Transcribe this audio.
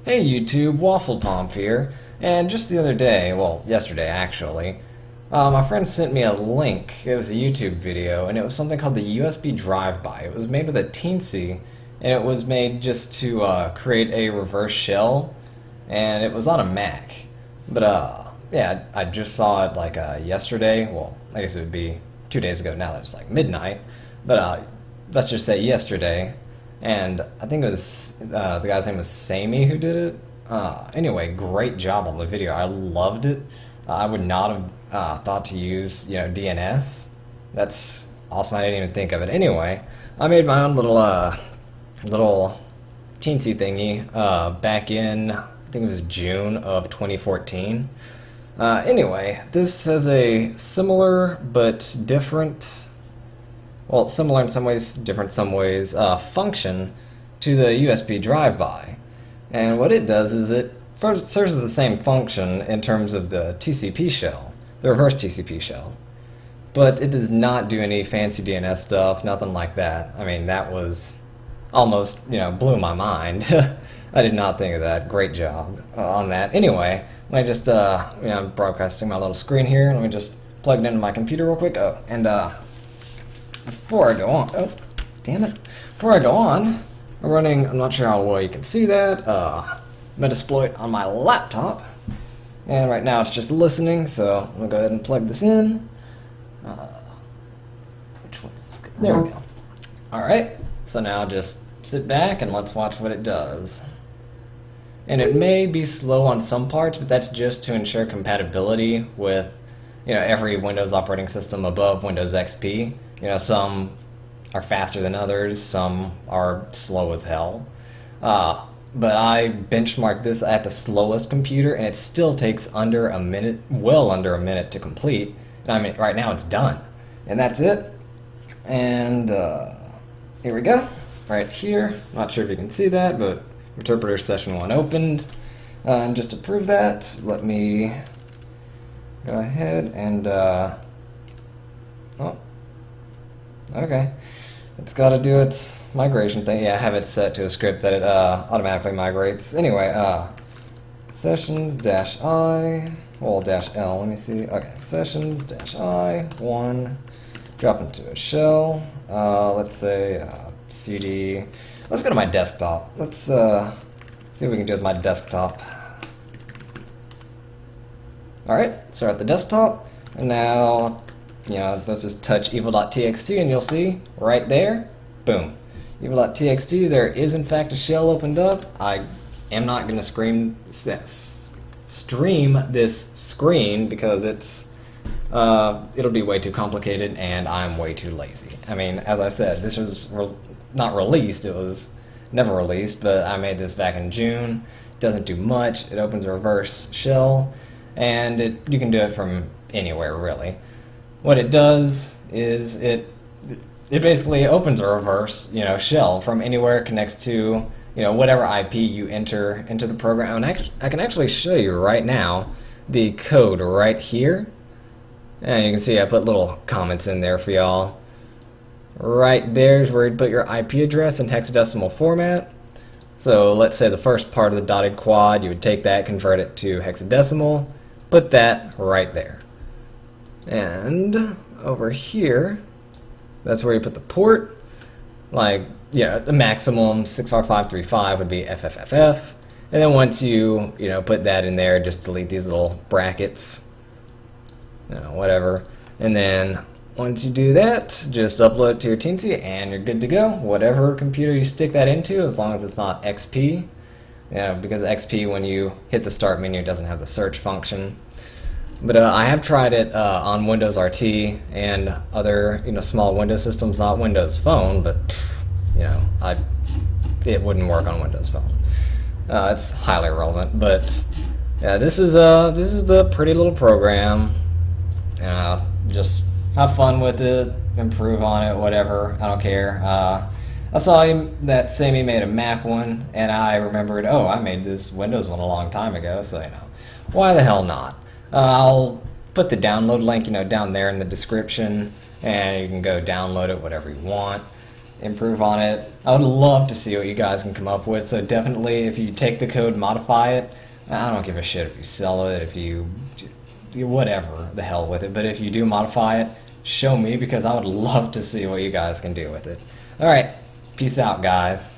Hey YouTube, Waffle Pomp here, and just the other day, well, yesterday actually, my friend sent me a link. It was a YouTube video, and it was something called the USBdriveby. It was made with a Teensy, and it was made just to create a reverse shell, and it was on a Mac. But yeah, I just saw it like yesterday. Well, I guess it would be 2 days ago now that it's like midnight. But let's just say yesterday. And I think it was the guy's name was Samy who did it. Anyway, great job on the video. I loved it. I would not have thought to use DNS. That's awesome. I didn't even think of it. Anyway, I made my own little teensy thingy back in I think it was June of 2014. Anyway, this has a similar but different. Well, similar in some ways, different in some ways, function to the USBdriveby. And what it does is it serves as the same function in terms of the TCP shell, the reverse TCP shell. But it does not do any fancy DNS stuff, nothing like that. I mean, that was almost, blew my mind. I did not think of that. Great job on that. Anyway, let me just, I'm broadcasting my little screen here. Let me just plug it into my computer real quick. Oh, and, before I go on, oh, damn it. Before I go on, I'm running, I'm not sure how well you can see that, Metasploit on my laptop. And right now it's just listening, so I'm going to go ahead and plug this in. Which one is this? There we go. Alright, so now just sit back and let's watch what it does. And it may be slow on some parts, but that's just to ensure compatibility with every Windows operating system above Windows XP. Some are faster than others, some are slow as hell. But I benchmarked this at the slowest computer, and it still takes under a minute, well under a minute to complete. And I mean, right now it's done. And that's it. And here we go, right here. Not sure if you can see that, but Interpreter session 1 opened. And just to prove that, let me go ahead and, oh, okay. It's got to do its migration thing. Yeah, I have it set to a script that it automatically migrates. Anyway, sessions-I, well, -L, let me see. Okay, sessions-I, 1, drop into a shell. Let's say cd. Let's go to my desktop. Let's see what we can do with my desktop. Alright, start at the desktop, and now, let's just touch evil.txt, and you'll see, right there, boom. Evil.txt, there is in fact a shell opened up. I am not going to stream this screen because it'll be way too complicated, and I'm way too lazy. I mean, as I said, this was not released, it was never released, but I made this back in June. It doesn't do much, it opens a reverse shell. And you can do it from anywhere, really. What it does is it basically opens a reverse, shell from anywhere it connects to, whatever IP you enter into the program. And I can actually show you right now the code right here. And you can see I put little comments in there for y'all. Right there is where you put your IP address in hexadecimal format. So let's say the first part of the dotted quad, you would take that, convert it to hexadecimal. Put that right there. And over here, that's where you put the port. Like, the maximum 65535 would be FFFF. And then once you, put that in there, just delete these little brackets. Whatever. And then once you do that, just upload it to your Teensy and you're good to go. Whatever computer you stick that into, as long as it's not XP. Because XP, when you hit the start menu, doesn't have the search function. But I have tried it on Windows RT and other small Windows systems, not Windows Phone, but it wouldn't work on Windows Phone. It's highly irrelevant, but yeah, this is the pretty little program. Just have fun with it, improve on it, whatever. I don't care. I saw that Samy made a Mac one, and I remembered, oh, I made this Windows one a long time ago, so why the hell not? I'll put the download link, down there in the description, and you can go download it, whatever you want. improve on it. I would love to see what you guys can come up with, so definitely if you take the code, modify it. I don't give a shit if you sell it, if you... whatever the hell with it, but if you do modify it, show me, because I would love to see what you guys can do with it. Alright, peace out, guys.